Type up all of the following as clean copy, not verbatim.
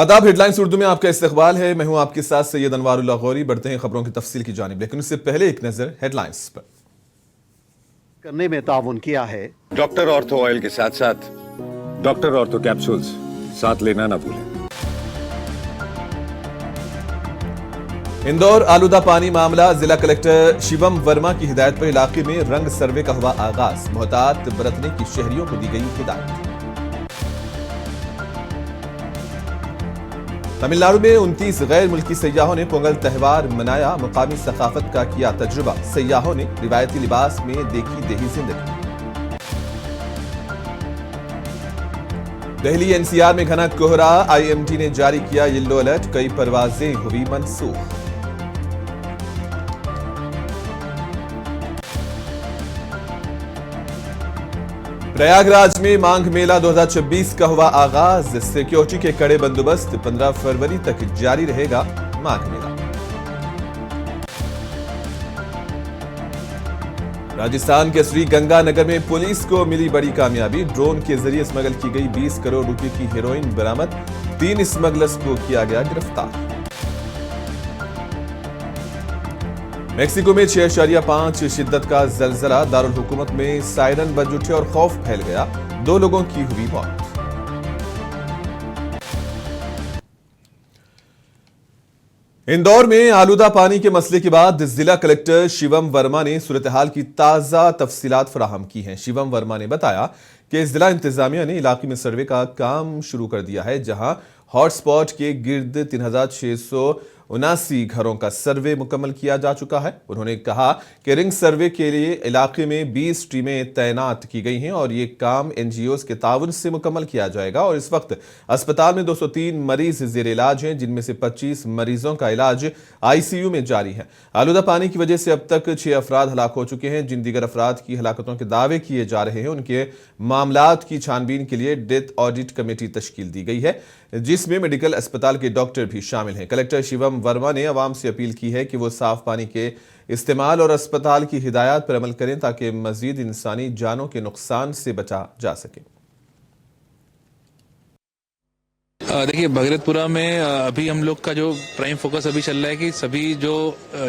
आदाब। हेडलाइंस उर्दू में आपका इस्तकबाल है। मैं हूं आपके साथ सैयद अनवारुल्लाह गौरी। बढ़ते हैं खबरों की तफसील की जानिब, लेकिन उससे पहले एक नजर हेडलाइंस पर। करने में ताउन किया है डॉक्टर ऑर्थो ऑयल के साथ साथ डॉक्टर ऑर्थो कैप्सूल्स साथ लेना ना भूलें। इंदौर आलूदा पानी मामला, जिला कलेक्टर शिवम वर्मा की हिदायत पर इलाके में रंग सर्वे का हुआ आगाज। मोहतात बरतने की शहरियों को दी गई हिदायत। तमिलनाडु में 29 गैर मुल्की सयाहों ने पोंगल त्यौहार मनाया। मुकामी सकाफत का किया तजुर्बा। सयाहों ने रिवायती लिबास में देखी देही जिंदगी। दिल्ली एनसीआर में घना कोहरा, आईएमडी ने जारी किया येलो अलर्ट। कई परवाजें हुई मनसूख। प्रयागराज में मांग मेला 2026 का हुआ आगाज। सिक्योरिटी के कड़े बंदोबस्त। 15 फरवरी तक जारी रहेगा मांग मेला। राजस्थान के श्री गंगानगर में पुलिस को मिली बड़ी कामयाबी। ड्रोन के जरिए स्मगल की गई 20 करोड़ रुपए की हेरोइन बरामद। 3 स्मगलर्स को किया गया गिरफ्तार। मेक्सिको में 6.5 शिद्दत का जलजला। दारुल हुकूमत में सायरन बज उठे और खौफ फैल गया। 2 लोगों की हुई मौत। इंदौर में आलूदा पानी के मसले के बाद जिला कलेक्टर शिवम वर्मा ने सूरत-ए-हाल की ताजा तफसीलात फराहम की हैं। शिवम वर्मा ने बताया कि जिला इंतजामिया ने इलाके में सर्वे का काम शुरू कर दिया है, जहां हॉटस्पॉट के गिर्द 3679 घरों का सर्वे मुकम्मल किया जा चुका है। उन्होंने कहा कि रिंग सर्वे के लिए इलाके में 20 टीमें तैनात की गई हैं और ये काम एनजीओज के ताउन से मुकम्मल किया जाएगा। और इस वक्त अस्पताल में 203 मरीज जेर इलाज हैं, जिनमें से 25 मरीजों का इलाज आईसीयू में जारी है। आलूदा पानी की वजह से अब तक 6 अफराद हलाक हो चुके हैं। जिन दीगर अफराद की हलाकतों के दावे किए जा रहे हैं, उनके मामलात की छानबीन के लिए डेथ ऑडिट कमेटी तश्कील दी गई है, जिसमें मेडिकल अस्पताल के डॉक्टर भी शामिल हैं। कलेक्टर शिवम वर्मा ने अवाम से अपील की है कि वो साफ पानी के इस्तेमाल और अस्पताल की हिदायत पर अमल करें, ताकि मजीद इंसानी जानों के नुकसान से बचा जा सके। देखिए, भगीरथपुरा में अभी हम लोग का जो प्राइम फोकस अभी चल रहा है कि सभी जो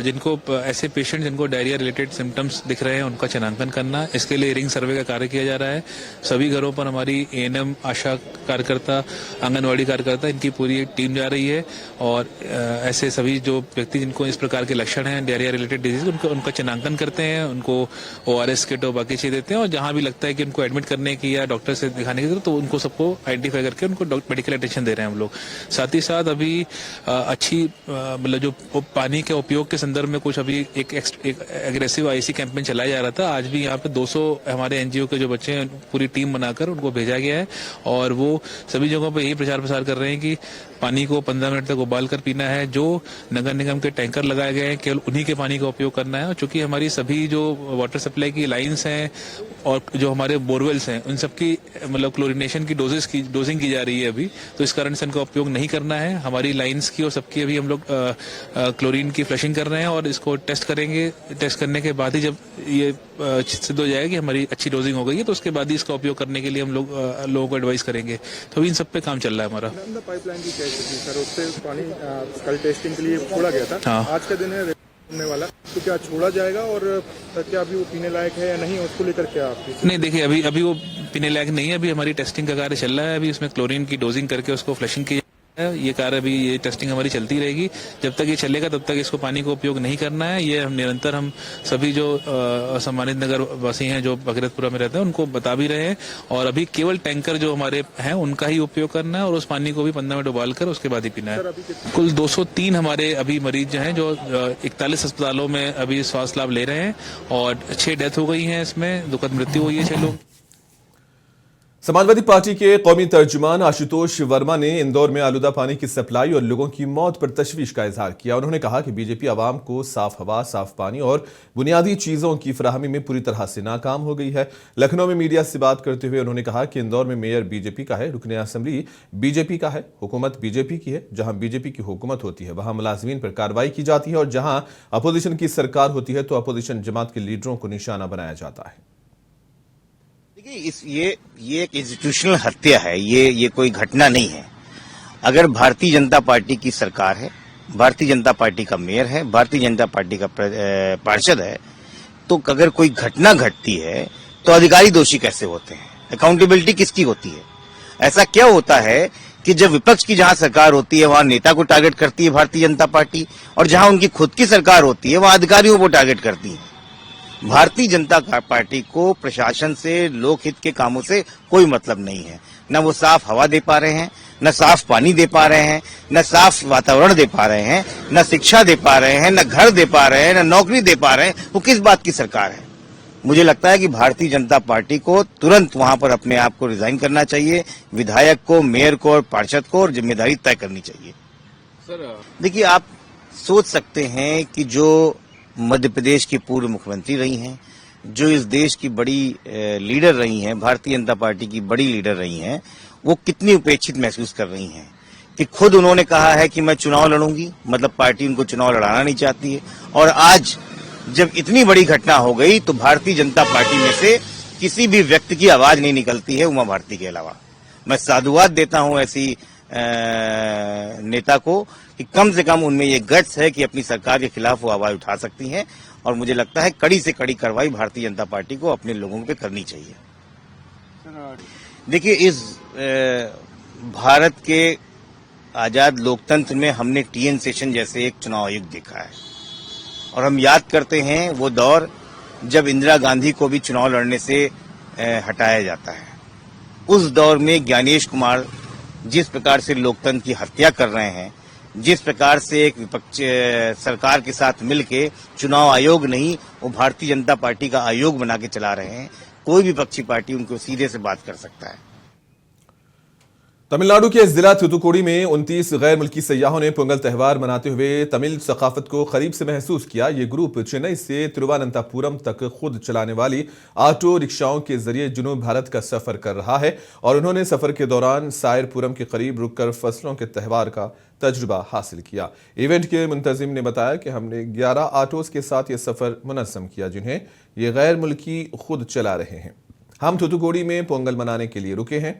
जिनको ऐसे पेशेंट जिनको डायरिया रिलेटेड सिम्टम्स दिख रहे हैं, उनका चिन्हांकन करना। इसके लिए रिंग सर्वे का कार्य किया जा रहा है। सभी घरों पर हमारी एएनएम, आशा कार्यकर्ता, आंगनवाड़ी कार्यकर्ता, इनकी पूरी एक टीम जा रही है और ऐसे सभी जो व्यक्ति जिनको इस प्रकार के लक्षण हैं डायरिया रिलेटेड डिजीज, उनका चिन्हांकन करते हैं, उनको ORS किट और बाकी चीज देते हैं। और जहां भी लगता है कि उनको एडमिट करने की या डॉक्टर से दिखाने की जरूरत, तो उनको सबको आइडेंटिफाई करके उनको मेडिकल अटेंशन दे रहे हैं हम लोग। साथ ही साथ अभी अच्छी मतलब जो पानी के उपयोग के संदर्भ में कुछ अभी एक एग्रेसिव आईसी कैंपेन चलाया जा रहा था। आज भी यहाँ पे 200 हमारे एनजीओ के जो बच्चे हैं, पूरी टीम बनाकर उनको भेजा गया है और वो सभी जगहों पे यही प्रचार प्रसार कर रहे हैं कि पानी को 15 मिनट तक उबाल कर पीना है। जो नगर निगम के टैंकर लगाए गए हैं, केवल उन्हीं के पानी का उपयोग करना है। और चूंकि हमारी सभी जो वाटर सप्लाई की लाइन्स हैं और जो हमारे बोरवेल्स हैं, उन सबकी मतलब क्लोरिनेशन की डोजिंग की जा रही है अभी, तो इस कारण से इनका उपयोग नहीं करना है। हमारी लाइन्स की और सबकी अभी हम लोग क्लोरीन की फ्लशिंग कर रहे हैं और इसको टेस्ट करेंगे। टेस्ट करने के बाद ही जब ये सिद्ध हो जाएगा कि हमारी अच्छी डोजिंग हो गई है, तो उसके बाद ही इसका उपयोग करने के लिए हम लोगों को एडवाइस करेंगे। तो इन सब पे काम चल रहा है हमारा। पाइपलाइन की सर, उससे पानी कल टेस्टिंग के लिए छोड़ा गया था। हाँ। आज का दिन है होने वाला, तो क्या छोड़ा जाएगा और क्या अभी वो पीने लायक है या नहीं, उसको लेकर क्या आपकी? नहीं, देखिए अभी वो पीने लायक नहीं है। अभी हमारी टेस्टिंग का कार्य चल रहा है। अभी उसमें क्लोरीन की डोजिंग करके उसको फ्लशिंग की ये कार्य अभी, ये टेस्टिंग हमारी चलती रहेगी। जब तक ये चलेगा तब तक इसको पानी का उपयोग नहीं करना है। ये हम निरंतर हम सभी जो सम्मानित नगर वासी हैं जो भगीरथपुरा में रहते हैं, उनको बता भी रहे हैं। और अभी केवल टैंकर जो हमारे हैं उनका ही उपयोग करना है और उस पानी को भी 15 मिनट उबाल कर उसके बाद ही पीना है। कुल 203 हमारे अभी मरीज जो हैं, जो 41 अस्पतालों में अभी स्वास्थ्य लाभ ले रहे हैं और 6 डेथ हो गई है। इसमें दुखद मृत्यु हुई है 6 लोग। समाजवादी पार्टी के कौमी तर्जुमान आशुतोष वर्मा ने इंदौर में आलूदा पानी की सप्लाई और लोगों की मौत पर तशवीश का इजहार किया। उन्होंने कहा कि बीजेपी आवाम को साफ हवा, साफ पानी और बुनियादी चीजों की फराहमी में पूरी तरह से नाकाम हो गई है। लखनऊ में मीडिया से बात करते हुए उन्होंने कहा कि इंदौर में मेयर बीजेपी का है, रुकने असेंबली बीजेपी का है, हुकूमत बीजेपी की है। जहां बीजेपी की हुकूमत होती है वहां मुलाजिमीन पर कार्रवाई की जाती है और जहां अपोजिशन की सरकार होती है तो अपोजिशन जमात के लीडरों को निशाना बनाया जाता है। देखिए, ये एक इंस्टीट्यूशनल हत्या है। ये कोई घटना नहीं है अगर भारतीय जनता पार्टी की सरकार है, भारतीय जनता पार्टी का मेयर है, भारतीय जनता पार्टी का पार्षद है, तो अगर कोई घटना घटती है तो अधिकारी दोषी कैसे होते हैं? अकाउंटेबिलिटी किसकी होती है? ऐसा क्या होता है कि जब विपक्ष की जहां सरकार होती है वहां नेता को टारगेट करती है भारतीय जनता पार्टी, और जहां उनकी खुद की सरकार होती है वहां अधिकारियों को टारगेट करती है। भारतीय जनता पार्टी को प्रशासन से, लोकहित के कामों से कोई मतलब नहीं है। न वो साफ हवा दे पा रहे हैं, न साफ पानी दे पा रहे हैं, न साफ वातावरण दे पा रहे हैं, न शिक्षा दे पा रहे हैं, न घर दे पा रहे हैं, न नौकरी दे पा रहे हैं। वो किस बात की सरकार है? मुझे लगता है कि भारतीय जनता पार्टी को तुरंत वहां पर अपने आप को रिजाइन करना चाहिए, विधायक को, मेयर को और पार्षद को, और जिम्मेदारी तय करनी चाहिए। देखिए, आप सोच सकते हैं कि जो मध्य प्रदेश की पूर्व मुख्यमंत्री रही हैं, जो इस देश की बड़ी लीडर रही हैं, भारतीय जनता पार्टी की बड़ी लीडर रही हैं, वो कितनी उपेक्षित महसूस कर रही हैं कि खुद उन्होंने कहा है कि मैं चुनाव लड़ूंगी, मतलब पार्टी उनको चुनाव लड़ाना नहीं चाहती है, और आज जब इतनी बड़ी घटना हो गई तो भारतीय जनता पार्टी में से किसी भी व्यक्ति की आवाज नहीं निकलती है उमा भारती के अलावा। मैं साधुवाद देता हूं ऐसी नेता को कि कम से कम उनमें ये गट्स है कि अपनी सरकार के खिलाफ वो आवाज उठा सकती हैं, और मुझे लगता है कड़ी से कड़ी कार्रवाई भारतीय जनता पार्टी को अपने लोगों पे करनी चाहिए। देखिए, इस भारत के आजाद लोकतंत्र में हमने टीएन सेशन जैसे एक चुनाव आयोग देखा है, और हम याद करते हैं वो दौर जब इंदिरा गांधी को भी चुनाव लड़ने से हटाया जाता है। उस दौर में ज्ञानेश कुमार जिस प्रकार से लोकतंत्र की हत्या कर रहे हैं, जिस प्रकार से एक विपक्ष सरकार के साथ मिलके चुनाव आयोग नहीं, वो भारतीय जनता पार्टी का आयोग बना के चला रहे हैं, कोई भी विपक्षी पार्टी उनको सीधे से बात कर सकता है। तमिलनाडु के जिला थूथुकुडी में 29 गैर मुल्की सयाहों ने पोंगल त्यौहार मनाते हुए तमिल सकाफत को करीब से महसूस किया। ये ग्रुप चेन्नई से तिरुवनंतपुरम तक खुद चलाने वाली ऑटो रिक्शाओं के जरिए जुनूब भारत का सफर कर रहा है, और उन्होंने सफर के दौरान सायरपुरम के करीब रुककर फसलों के त्यौहार का तजुर्बा हासिल किया। इवेंट के मुंतजिम ने बताया कि हमने 11 ऑटोज के साथ ये सफर मुनज़्ज़म किया जिन्हें ये गैर मुल्की खुद चला रहे हैं। हम थूथुकुडी में पोंगल मनाने के लिए रुके हैं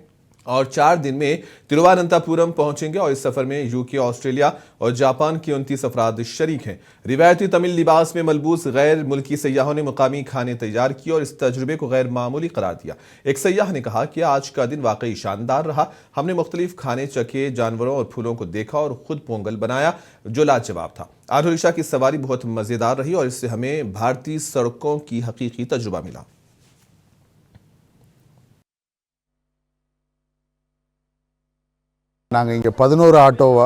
और 4 दिन में तिरुवनंतपुरम पहुंचेंगे, और इस सफर में यूके, ऑस्ट्रेलिया और जापान के 29 अफराद शरीक हैं। रिवायती तमिल लिबास में मलबूस गैर मुल्की सयाहों ने मुकामी खाने तैयार किए और इस तजुर्बे को गैर मामूली करार दिया। एक सयाह ने कहा कि आज का दिन वाकई शानदार रहा। हमने मुख्तलिफ खाने चखे, जानवरों और फूलों को देखा और खुद पोंगल बनाया जो लाजवाब था। ऑटो रिक्शा की सवारी बहुत मजेदार रही और इससे हमें भारतीय सड़कों की हकीकी तजुर्बा मिला। நாங்கள் இங்கே 11 ஆட்டோவை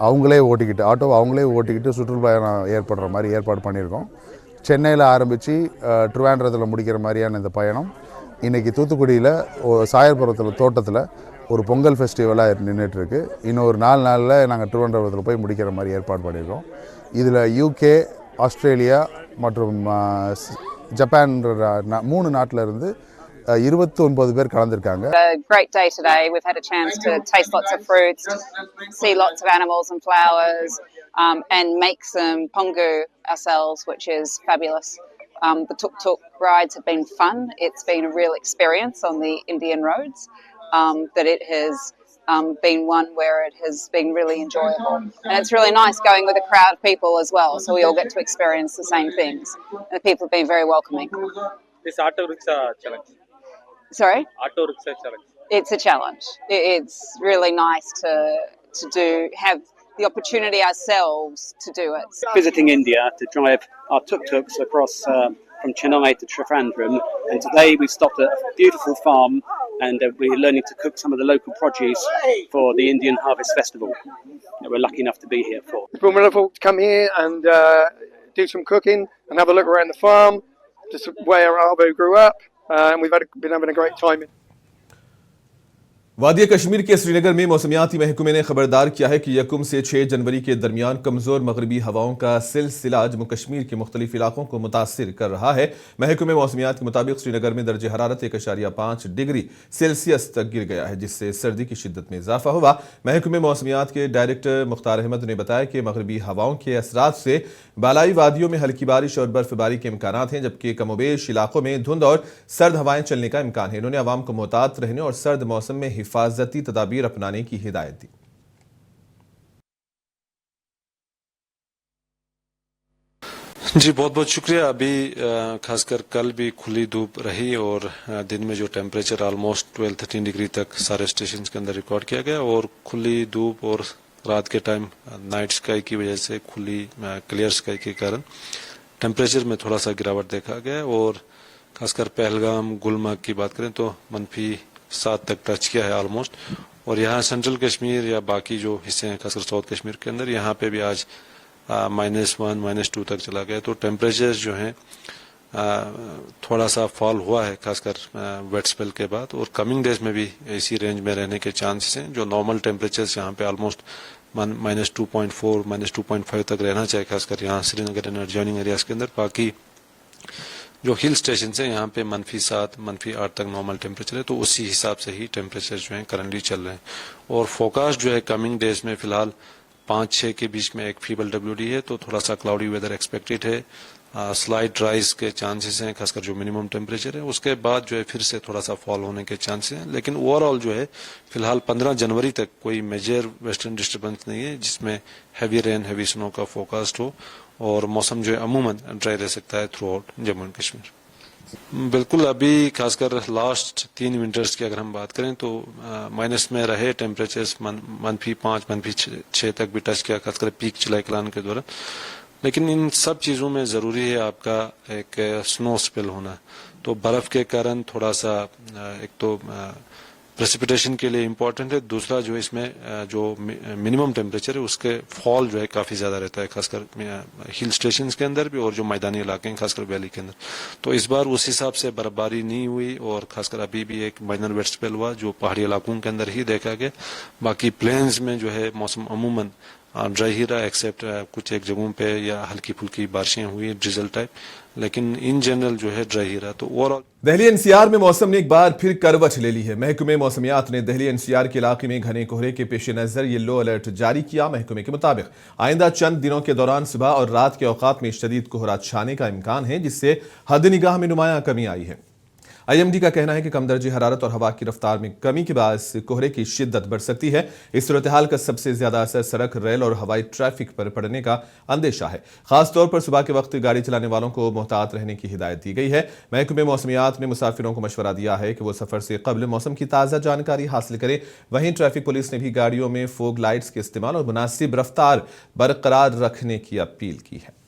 அவங்களே ஓட்டிக்கிட்டு சுற்றுப்பயணம் ஏற்படுற மாதிரி ஏற்பாடு பண்ணியிருக்கோம். சென்னையில் ஆரம்பித்து ட்ரிவாண்ட்ரத்தில் முடிக்கிற மாதிரியான இந்த பயணம் இன்றைக்கி தூத்துக்குடியில் சாயர்புரத்தில் தோட்டத்தில் ஒரு பொங்கல் ஃபெஸ்டிவலாக நின்றுட்டுருக்கு. இன்னும் ஒரு 4 நாளில் நாங்கள் ட்ரிவாண்ட்ரத்தில் போய் முடிக்கிற மாதிரி ஏற்பாடு பண்ணியிருக்கோம். இதில் யூகே, ஆஸ்திரேலியா மற்றும் ஜப்பான் 3 நாட்டில் இருந்து 29 பேர் கலந்துருக்காங்க. A great day today. We've had a chance to taste lots of fruits, see lots of animals and flowers, and make some pongu ourselves, which is fabulous. The tuk-tuk rides have been fun. It's been a real experience on the Indian roads, that it has been one where it has been really enjoyable. And it's really nice going with a crowd of people as well, so we all get to experience the same things. And the people have been very welcoming. This auto rickshaw challenge. Sorry? Auto rickshaw challenge. It's a challenge. It's really nice to have the opportunity ourselves to do it. Visiting India to drive our tuk-tuks across from Chennai to Trivandrum, and today we stopped at a beautiful farm and we're learning to cook some of the local produce for the Indian Harvest Festival that we're lucky enough to be here for. It's been wonderful to come here and do some cooking and have a look around the farm, just where Arvo grew up, and we've been having a great time. वादी कश्मीर के श्रीनगर में मौसमियाती महकमे ने खबरदार किया है कि 1 से 6 जनवरी के दरमियान कमजोर मगरबी हवाओं का सिलसिला जम्मू कश्मीर के मुख्तलिफ इलाकों को मुतासिर कर रहा है। महकमे मौसमियात के मुताबिक श्रीनगर में दर्ज हरारत 1.5 डिग्री सेल्सियस तक गिर गया है, जिससे सर्दी की शिद्दत में इजाफा हुआ। महकमे मौसमियात के डायरेक्टर मुख्तार अहमद ने बताया कि मगरबी हवाओं के असरात से बालाई वादियों में हल्की बारिश और बर्फबारी के इम्कान हैं, जबकि कमोबेश इलाकों में धुंध और सर्द हवाएं चलने का इम्कान है। इन्होंने आवाम को मोहतात रहने और सर्द मौसम में हिफाजती तदाबीर अपनाने की हिदायत दी। जी बहुत बहुत शुक्रिया। अभी खासकर कल भी खुली धूप रही और दिन में जो टेम्परेचर ऑलमोस्ट 12-13 डिग्री तक सारे स्टेशन के अंदर रिकॉर्ड किया गया और खुली धूप और रात के टाइम नाइट स्काई की वजह से खुली क्लियर स्काई के कारण टेम्परेचर में थोड़ा सा गिरावट देखा गया और खासकर पहलगाम गुलमर्ग की बात करें तो -7 तक टच किया है ऑलमोस्ट। और यहाँ सेंट्रल कश्मीर या बाकी जो हिस्से हैं खासकर साउथ कश्मीर के अंदर यहाँ पे भी आज -1 -2 तक चला गया। तो टेम्परेचर जो है थोड़ा सा फॉल हुआ है खासकर वेट स्पेल के बाद और कमिंग डेज में भी इसी रेंज में रहने के चांसेस हैं। जो नॉर्मल टेम्परेचर्स यहाँ पे ऑलमोस्ट -2.4 -2.5 तक रहना चाहिए खासकर यहाँ श्रीनगर एंड एडजॉइनिंग एरियाज के अंदर। बाकी जो हिल स्टेशन है यहाँ पे -7 -8 तक नॉर्मल टेम्परेचर है। तो उसी हिसाब से ही टेम्परेचर जो है करंटली चल रहे हैं और फोकास्ट जो है कमिंग डेज में फिलहाल 5-6 के बीच में एक फीबल WD है तो थोड़ा सा क्लाउडी वेदर एक्सपेक्टेड है। स्लाइड राइज के चांसेस हैं खासकर जो मिनिमम टेम्परेचर है उसके बाद जो है फिर से थोड़ा सा फॉल होने के चांसेस हैं। लेकिन ओवरऑल जो है फिलहाल 15 जनवरी तक कोई मेजर वेस्टर्न डिस्टर्बेंस नहीं है जिसमें हैवी रेन हैवी स्नो का फोरकास्ट हो और मौसम जो है अमूमन ड्राई रह सकता है through out Jammu and Kashmir. बिल्कुल अभी खासकर लास्ट 3 विंटर्स की अगर हम बात करें तो माइनस में रहे टेम्परेचर्स -5 -6 तक भी टच किया खासकर पीक जुलाई कलान के दौरान। लेकिन इन सब चीज़ों में ज़रूरी है आपका एक स्नो स्पेल होना। तो बर्फ़ के कारण थोड़ा सा एक तो प्रेसिपिटेशन के लिए इम्पोर्टेंट है, दूसरा जो इसमें जो मिनिमम टेम्परेचर है उसके फॉल जो है काफ़ी ज़्यादा रहता है खासकर हिल स्टेशन के अंदर भी और जो मैदानी इलाके हैं खासकर वैली के अंदर। तो इस बार उस हिसाब से बर्फबारी नहीं हुई और खासकर अभी भी एक माइनर वेट स्पेल हुआ जो पहाड़ी इलाकों के अंदर ही देखा गया। बाकी प्लेन्स में जो है मौसम अमूमन ड्राई ही रहा एक्सेप्ट कुछ एक जगहों पे या हल्की फुल्की बारिशें हुई ड्रिजल टाइप, लेकिन इन जनरल जो है ड्राई ही रहा। तो ओवरऑल दिल्ली एनसीआर में मौसम ने एक बार फिर करवट ले ली है। महकमे मौसमियात ने दिल्ली एनसीआर के इलाके में घने कोहरे के पेश नजर येलो अलर्ट जारी किया। महकमे के मुताबिक आइंदा चंद दिनों के दौरान सुबह और रात के औकात में शदीद कोहरा छाने का इम्कान है जिससे हद निगाह में नुमायां कमी आई है। IMD का कहना है कि कम दर्जे हरारत और हवा की रफ्तार में कमी के बाद कोहरे की शिद्दत बढ़ सकती है। इस सूरत हाल का सबसे ज्यादा असर सड़क, रेल और हवाई ट्रैफिक पर पड़ने का अंदेशा है। खासतौर पर सुबह के वक्त गाड़ी चलाने वालों को मोहतात रहने की हिदायत दी गई है। महकमे मौसमियात ने मुसाफिरों को मशवरा दिया है कि वो सफर से कबल मौसम की ताज़ा जानकारी हासिल करें। वहीं ट्रैफिक पुलिस ने भी गाड़ियों में फोग लाइट्स के इस्तेमाल और मुनासिब रफ्तार बरकरार रखने की अपील की है।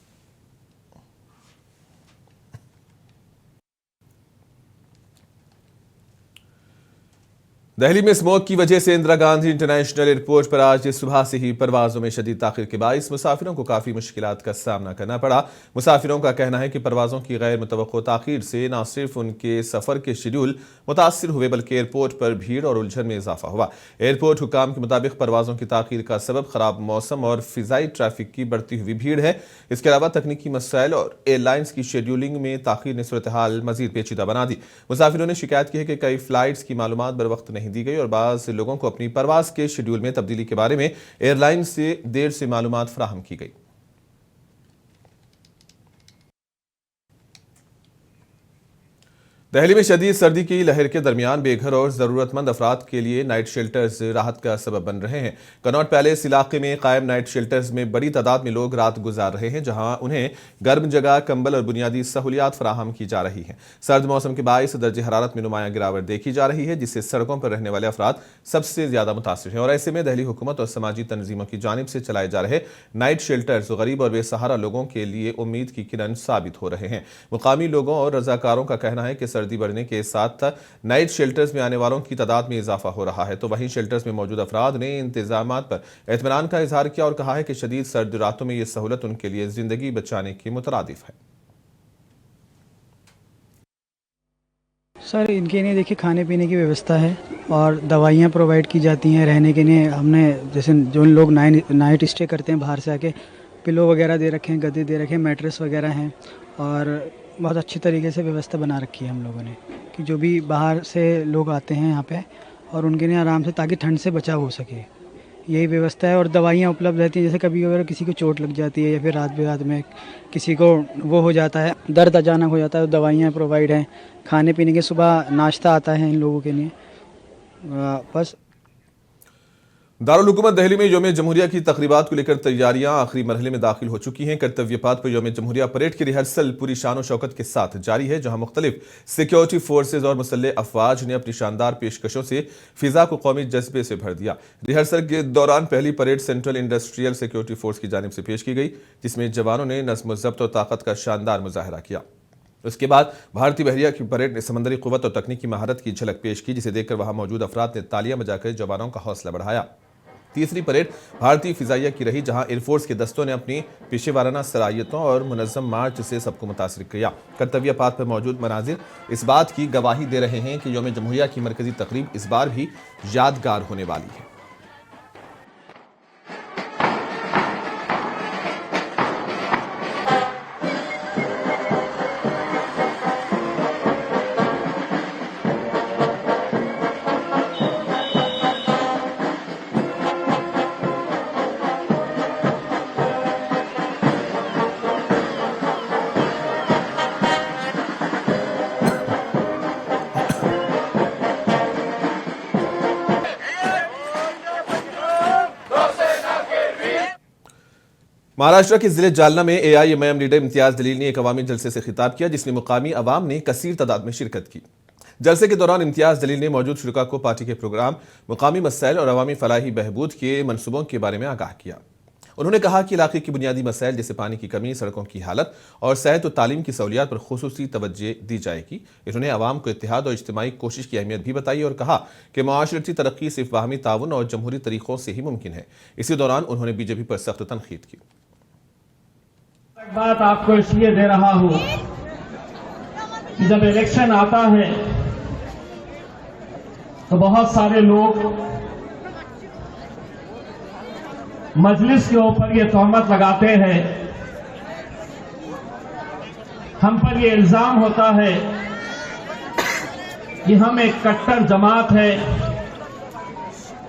दिल्ली में स्मोक की वजह से इंदिरा गांधी इंटरनेशनल एयरपोर्ट पर आज सुबह से ही परवाजों में शदीद ताखिर के बाइस मुसाफिरों को काफी मुश्किलात का सामना करना पड़ा। मुसाफिरों का कहना है कि परवाजों की गैर मुतवक्को ताखिर से न सिर्फ उनके सफर के शेड्यूल मुतासिर हुए बल्कि एयरपोर्ट पर भीड़ और उलझन में इजाफा हुआ। एयरपोर्ट हुकाम के मुताबिक परवाजों की ताखिर का सबब खराब मौसम और फिजाई ट्रैफिक की बढ़ती हुई भीड़ है। इसके अलावा तकनीकी मसाइल और एयरलाइंस की शेड्यूलिंग में ताखिर ने सूरत हाल मजीद पेचीदा बना दी। मुसाफिरों ने शिकायत की है कि कई फ्लाइट्स की मालूमात बर वक्त नहीं दी गई और बाज़ लोगों को अपनी परवाज के शेड्यूल में तब्दीली के बारे में एयरलाइन से देर से मालूमात फराहम की गई। दिल्ली में शदीद सर्दी की लहर के दरमियान बेघर और जरूरतमंद अफराद के लिए नाइट शेल्टर्स राहत का सबब बन रहे हैं। कनॉट पैलेस इलाके में कायम नाइट शेल्टर्स में बड़ी तादाद में लोग रात गुजार रहे हैं, जहां उन्हें गर्म जगह, कंबल और बुनियादी सहूलियात फराहम की जा रही हैं। सर्द मौसम के बायस दर्जे हरारत में नुमायां गिरावट देखी जा रही है, जिससे सड़कों पर रहने वाले अफराद सबसे ज्यादा मुतासिर हैं। और ऐसे में दिल्ली हुकूमत और समाजी तंजीमों की जानिब से चलाए जा रहे नाइट शेल्टर्स गरीब और बेसहारा लोगों के लिए उम्मीद की किरण साबित हो रहे हैं। मुकामी लोगों और रजाकारों का कहना है कि सर्दी बढ़ने के साथ नाइट शेल्टर्स में आने वालों की तादाद में इजाफा हो रहा है। तो वहीं शेल्टर्स में मौजूद अफराद ने इंतजामात पर इत्मीनान का इजहार किया और कहा है कि शदीद सर्द रातों में यह सहूलत उनके लिए जिंदगी बचाने की मुतरादिफ है। सर, इनके लिए देखिए खाने पीने की व्यवस्था है और दवाइयाँ प्रोवाइड की जाती हैं। रहने के लिए हमने जैसे जो लोग नाइट स्टे करते हैं बाहर से आके, पिलो वगैरह दे रखे हैं, गद्दे दे रखे हैं, मैट्रेस वगैरह हैं और बहुत अच्छी तरीके से व्यवस्था बना रखी है हम लोगों ने कि जो भी बाहर से लोग आते हैं यहाँ पे और उनके लिए आराम से, ताकि ठंड से बचाव हो सके, यही व्यवस्था है। और दवाइयाँ उपलब्ध रहती हैं, जैसे कभी अगर किसी को चोट लग जाती है या फिर रात में किसी को वो हो जाता है, दर्द अचानक हो जाता है, तो दवाइयाँ प्रोवाइड हैं। खाने पीने के सुबह नाश्ता आता है इन लोगों के लिए। बस दारुल हुकूमत दिल्ली में यौम जमहूरिया की तकरीबात को लेकर तैयारियां आखिरी मरहले में दाखिल हो चुकी हैं। कर्तव्य पाथ पर यौम जमहूरिया परेड की रिहर्सल पूरी शान और शौकत के साथ जारी है, जहां मुख्तलिफ सिक्योरिटी फोर्सेज और मुसल्लह अफवाज ने अपनी शानदार पेशकशों से फिजा को कौमी जज्बे से भर दिया। रिहर्सल के दौरान पहली parade central industrial security force की जानिब से पेश की गई, जिसमें जवानों ने नज़्म ज़ब्त और ताकत का शानदार मुजाहरा किया। उसके बाद भारतीय बहरिया की परेड ने समंदरी कुव्वत और तकनीकी महारत की झलक पेश की, जिसे देखकर वहां मौजूद अफराद ने तालियां बजाकर जवानों का हौसला बढ़ाया। तीसरी परेड भारतीय फिजाइया की रही, जहां एयरफोर्स के दस्तों ने अपनी पेशेवाराना सलाहियतों और मुनज़्ज़म मार्च से सबको मुतासिर किया। कर्तव्य पाथ पर मौजूद मनाजिर इस बात की गवाही दे रहे हैं कि यौम जमहूरिया की मरकजी तकरीब इस बार भी यादगार होने वाली है। महाराष्ट्र के जिले जालना में AIMIM लीडर इम्तियाज जलील ने एक अवामी जलसे से खिताब किया, जिसमें मुकामी अवाम ने कसीर तादाद में शिरकत की। जलसे के दौरान इम्तियाज जलील ने मौजूद शुरका को पार्टी के प्रोग्राम, मुकामी मसाइल और अवामी फलाही बहबूद के मनसूबों के बारे में आगाह किया। उन्होंने कहा कि इलाके की बुनियादी मसाइल जैसे पानी की कमी, सड़कों की हालत और सेहत और तालीम की सहूलियात पर खुसूसी तवज्जो दी जाएगी। इन्होंने अवाम को इत्तेहाद और इज्तिमाई कोशिश की अहमियत भी बताई और कहा कि मुआशरती तरक्की सिर्फ बाहमी ताउन और जमहूरी तरीकों से ही मुमकिन है। इसी दौरान उन्होंने बीजेपी पर सख्त तनकीद की। बात आपको इसलिए दे रहा हूं कि जब इलेक्शन आता है तो बहुत सारे लोग मजलिस के ऊपर ये तोहमत लगाते हैं, हम पर ये इल्जाम होता है कि हम एक कट्टर जमात है,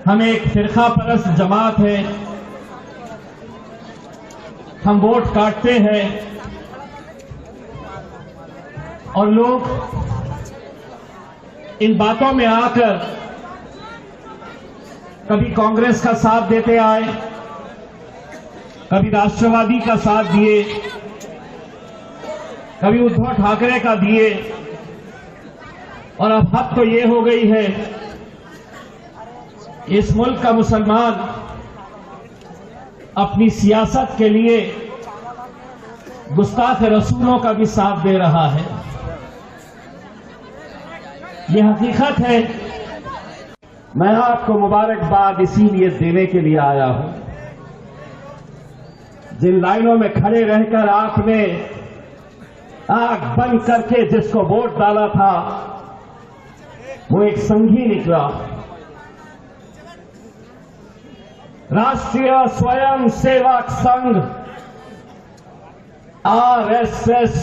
हम एक फिरका परस्त जमात है, हम वोट काटते हैं। और लोग इन बातों में आकर कभी कांग्रेस का साथ देते आए, कभी राष्ट्रवादी का साथ दिए, कभी उद्धव ठाकरे का दिए, और अब हद तो ये हो गई है इस मुल्क का मुसलमान अपनी सियासत के लिए गुस्ताख रसूलों का भी साथ दे रहा है। ये हकीकत है। मैं आपको मुबारकबाद इसीलिए देने के लिए आया हूं, जिन लाइनों में खड़े रहकर आपने आंख बंद करके जिसको वोट डाला था वो एक संघी निकला। राष्ट्रीय स्वयं सेवक संघ RSS,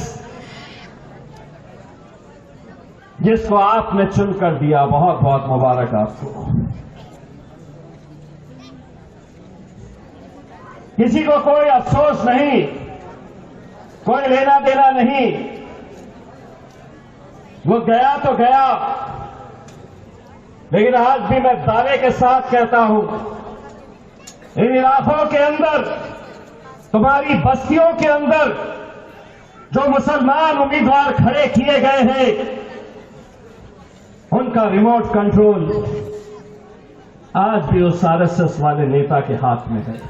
जिसको आपने चुनकर दिया, बहुत बहुत मुबारक आपको। किसी को कोई अफसोस नहीं, कोई लेना देना नहीं, वो गया तो गया, लेकिन आज भी मैं दावे के साथ कहता हूं, इन इलाकों के अंदर, तुम्हारी बस्तियों के अंदर जो मुसलमान उम्मीदवार खड़े किए गए हैं, उनका रिमोट कंट्रोल आज भी उस RSS वाले नेता के हाथ में है।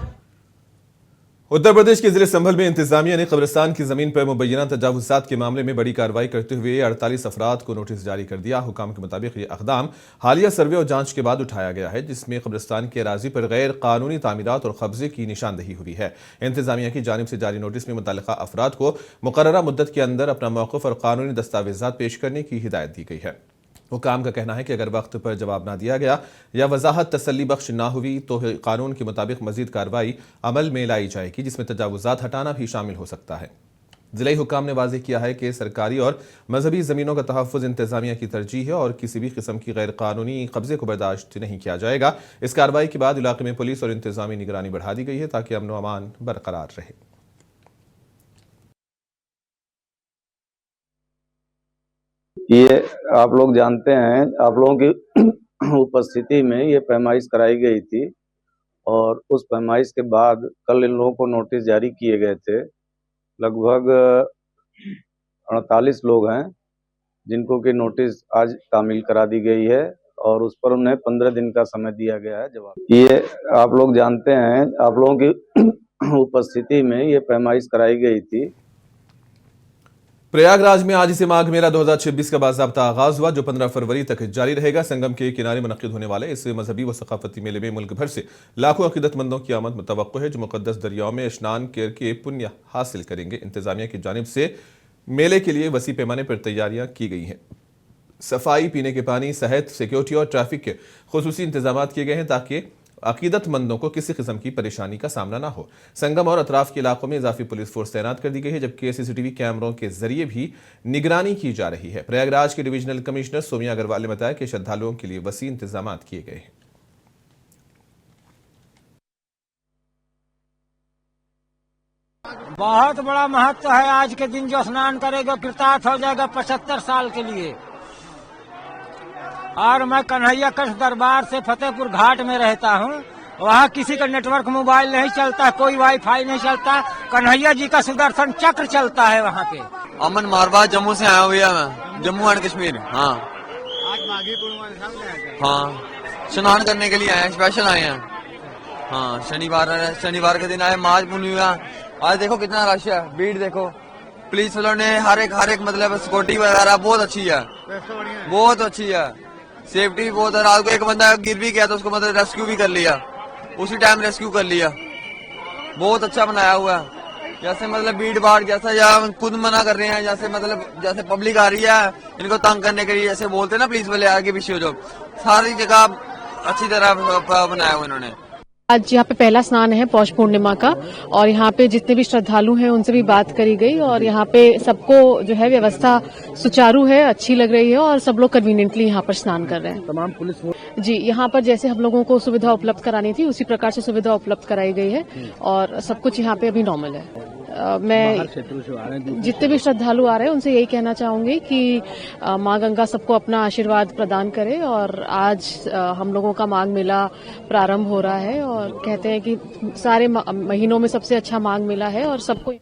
उत्तर प्रदेश के जिले संभल में इंतजामिया ने कब्रिस्तान की जमीन पर मुबैना तजावुजात के मामले में बड़ी कार्रवाई करते हुए 48 अफराद को नोटिस जारी कर दिया। हुकाम के मुताबिक ये अकदाम हालिया सर्वे और जांच के बाद उठाया गया है, जिसमें कब्रिस्तान के अराजी पर गैर कानूनी तामीरात और कब्जे की निशानदही हुई है। इंतजामिया की जानिब से जारी नोटिस में मुतल्लिका अफराद को मुकर्ररा मुद्दत के अंदर अपना मौक़िफ़ और कानूनी दस्तावेजात पेश करने की हिदायत दी गई है। हुकाम का कहना है कि अगर वक्त पर जवाब ना दिया गया या वजाहत तसल्ली बख्श ना हुई तो कानून के मुताबिक मजीद कार्रवाई अमल में लाई जाएगी, जिसमें तजावुजात हटाना भी शामिल हो सकता है। जिला हुकाम ने वाज़ेह किया है कि सरकारी और मजहबी ज़मीनों का तहफ़्फ़ुज़ इंतज़ामिया की तरजीह है और किसी भी किस्म की गैर कानूनी कब्जे को बर्दाश्त नहीं किया जाएगा। इस कार्रवाई के बाद इलाके में पुलिस और इंतज़ामी निगरानी बढ़ा दी गई है ताकि अमन व अमान बरकरार रहे। ये आप लोग जानते हैं, आप लोगों की उपस्थिति में ये पैमाइश कराई गई थी और उस पैमाइश के बाद कल इन लोगों को नोटिस जारी किए गए थे। लगभग 48 लोग हैं जिनको कि नोटिस आज तामील करा दी गई है और उस पर उन्हें 15 दिन का समय दिया गया है जवाब। ये आप लोग जानते हैं, आप लोगों की उपस्थिति में ये पैमाइश कराई गई थी। प्रयागराज में आज से माघ मेला 2026 का बाज़ाब्ता आगाज हुआ, जो 15 फरवरी तक जारी रहेगा। संगम के किनारे मुनक्किद होने वाले इस मजहबी व सकाफती मेले में मुल्क भर से लाखों अकीदतमंदों की आमद मुतवक्को है, जो मुकद्दस दरियाओं में स्नान करके पुण्य हासिल करेंगे। इंतजामिया की जानिब से मेले के लिए वसी पैमाने पर तैयारियां की गई हैं। सफाई, पीने के पानी, सेहत, सिक्योरिटी और ट्रैफिक के खुसूसी इंतजाम किए गए हैं ताकि अकीदतमंदों को किसी किस्म की परेशानी का सामना ना हो। संगम और अतराफ के इलाकों में इजाफी पुलिस फोर्स तैनात कर दी गई है, जबकि सीसीटीवी कैमरों के जरिए भी निगरानी की जा रही है। प्रयागराज के डिविजनल कमिश्नर सोमिया अग्रवाल ने बताया कि श्रद्धालुओं के लिए वसी इंतजाम किए गए हैं। बहुत बड़ा महत्व है। आज के दिन जो स्नान करेगा कृतार्थ हो जाएगा 75 साल के लिए। और मैं कन्हैया कच्छ दरबार से फतेहपुर घाट में रहता हूँ। वहाँ किसी का नेटवर्क मोबाइल नहीं चलता, कोई वाईफाई नहीं चलता। कन्हैया जी का सुदर्शन चक्र चलता है वहाँ पे। अमन मारवा जम्मू से आया हुआ मैं, जम्मू एंड कश्मीर। हाँ, आज माघी पूर्णिमा। हाँ, स्नान करने के लिए आए, स्पेशल आए हैं। हाँ, शनिवार के दिन आए, माघ पूर्णिमा। आज देखो कितना रश है, भीड़ देखो। पुलिस वालों ने हर एक मतलब सिक्योरिटी वगैरह बहुत अच्छी है, बहुत अच्छी है। सेफ्टी भी बहुत है। रात को एक बंदा गिर भी गया तो उसको मतलब रेस्क्यू भी कर लिया, उसी टाइम रेस्क्यू कर लिया। बहुत अच्छा बनाया हुआ है। जैसे मतलब भीड़ भाड़ जैसा, या खुद मना कर रहे हैं, जैसे पब्लिक आ रही है इनको तंग करने के लिए, जैसे बोलते हैं ना पुलिस वाले आगे पीछे, जो सारी जगह अच्छी तरह बनाया हुआ इन्होंने। आज यहाँ पे पहला स्नान है पौष पूर्णिमा का, और यहाँ पे जितने भी श्रद्धालु हैं उनसे भी बात करी गई, और यहाँ पे सबको जो है व्यवस्था सुचारू है, अच्छी लग रही है, और सब लोग कन्वीनियंटली यहाँ पर स्नान कर रहे हैं। तमाम पुलिस जी, यहाँ पर जैसे हम लोगों को सुविधा उपलब्ध करानी थी उसी प्रकार से सुविधा उपलब्ध कराई गई है, और सब कुछ यहाँ पे अभी नॉर्मल है। मैं जितने भी श्रद्धालु आ रहे हैं उनसे यही कहना चाहूंगी कि माँ गंगा सबको अपना आशीर्वाद प्रदान करे। और आज हम लोगों का माघ मेला प्रारंभ हो रहा है, और कहते हैं कि सारे महीनों में सबसे अच्छा माघ मेला है, और सबको।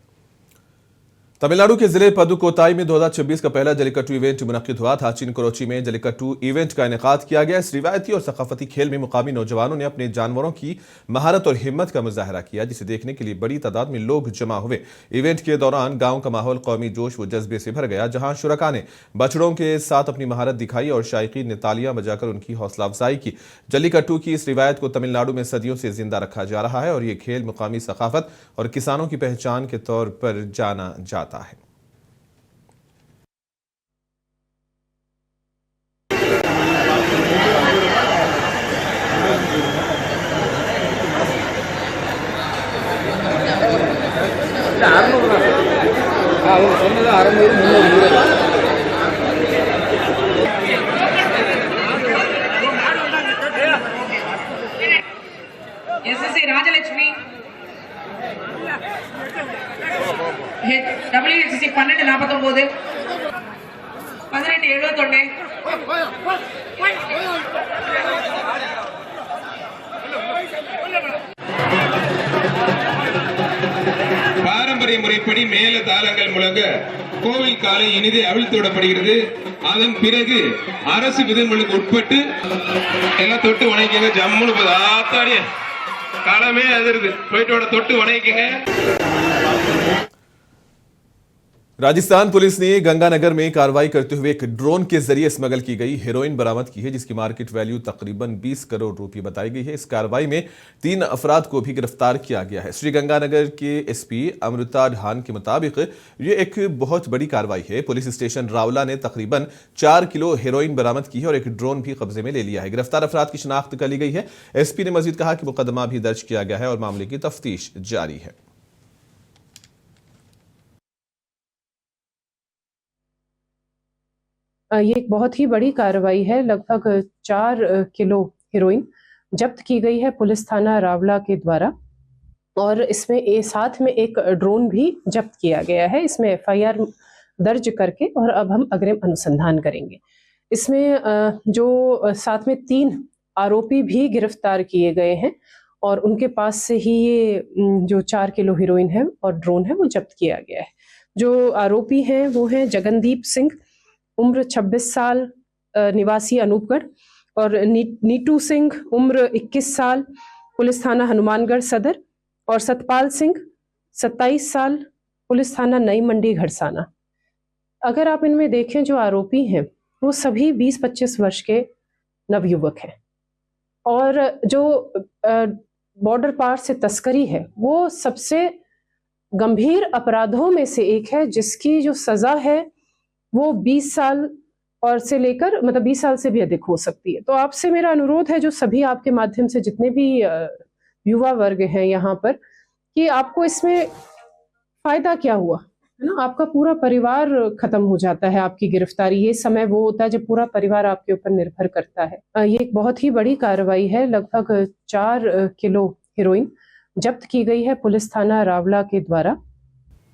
तमिलनाडु के जिले पदुकोताई में 2026 का पहला जल्लीकट्टू इवेंट मुनक्किद हुआ था। चिनकोरोची में जल्लीकट्टू इवेंट का इनेकाद किया गया। इस रिवायती और सकाफती खेल में मुकामी नौजवानों ने अपने जानवरों की महारत और हिम्मत का मुजाहरा किया, जिसे देखने के लिए बड़ी तादाद में लोग जमा हुए। इवेंट के दौरान गांव का माहौल कौमी जोश व जज्बे से भर गया, जहां शुरका ने बछड़ों के साथ अपनी महारत दिखाई और शायकीन ने तालियां बजाकर उनकी हौसला अफजाई की। जल्लीकट्टू की इस रिवायत को तमिलनाडु में सदियों से जिंदा रखा जा रहा है, और ये खेल मुकामी सकाफत और किसानों की पहचान के तौर पर जाना जाता है। SSC రాజలక్ష్మి WSC 1249 1279 பாரம்பரிய முறைப்படி மேல தாளங்கள் முழங்க கோவில் காலை இனிதே அவிழ்த்து விடப்படுகிறது. அதன் பிறகு அரசு விதிமுறைகளுக்கு உட்பட்டு எல்லாம் தொட்டு வணங்கிக்கங்க. ஜம்முன்னு போது ஆத்தாடிய களமே அதிருது. போயிட்டு தொட்டு வணங்கிக்கங்க. राजस्थान पुलिस ने गंगानगर में कार्रवाई करते हुए एक ड्रोन के जरिए स्मगल की गई हेरोइन बरामद की है, जिसकी मार्केट वैल्यू तकरीबन 20 करोड़ रुपए बताई गई है। इस कार्रवाई में 3 अफराद को भी गिरफ्तार किया गया है। श्री गंगानगर के एसपी अमृता ढान के मुताबिक ये एक बहुत बड़ी कार्रवाई है। पुलिस स्टेशन रावला ने तकरीबन 4 किलो हेरोइन बरामद की है और एक ड्रोन भी कब्जे में ले लिया है। गिरफ्तार अफराद की शिनाख्त कर ली गई है। एसपी ने मजीद कहा कि मुकदमा भी दर्ज किया गया है और मामले की तफ्तीश जारी है। ये एक बहुत ही बड़ी कार्रवाई है। लगभग 4 किलो हेरोइन जब्त की गई है पुलिस थाना रावला के द्वारा, और इसमें साथ में एक ड्रोन भी जब्त किया गया है। इसमें FIR दर्ज करके और अब हम अग्रिम अनुसंधान करेंगे। इसमें जो साथ में 3 आरोपी भी गिरफ्तार किए गए हैं, और उनके पास से ही ये जो 4 किलो हीरोइन है और ड्रोन है वो जब्त किया गया है। जो आरोपी हैं वो हैं जगनदीप सिंह, उम्र 26 साल, निवासी अनूपगढ़, और नीटू सिंह, उम्र 21 साल, पुलिस थाना हनुमानगढ़ सदर, और सतपाल सिंह 27 साल, पुलिस थाना नई मंडी घड़साना। अगर आप इनमें देखें जो आरोपी हैं वो सभी 20-25 वर्ष के नवयुवक हैं, और जो बॉर्डर पार से तस्करी है वो सबसे गंभीर अपराधों में से एक है, जिसकी जो सजा है वो 20 साल और से लेकर 20 साल से भी अधिक हो सकती है। तो आपसे मेरा अनुरोध है, जो सभी आपके माध्यम से जितने भी युवा वर्ग हैं यहाँ पर, कि आपको इसमें फायदा क्या हुआ है ना, आपका पूरा परिवार खत्म हो जाता है आपकी गिरफ्तारी। ये समय वो होता है जब पूरा परिवार आपके ऊपर निर्भर करता है। ये एक बहुत ही बड़ी कार्रवाई है। लगभग 4 किलो हीरोइन जब्त की गई है पुलिस थाना रावला के द्वारा,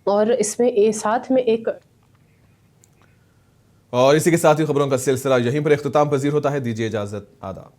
और इसमें साथ में एक। और इसी के साथ ही खबरों का सिलसिला यहीं पर इख्तिताम पजीर होता है। दीजिए इजाजत, आदाब।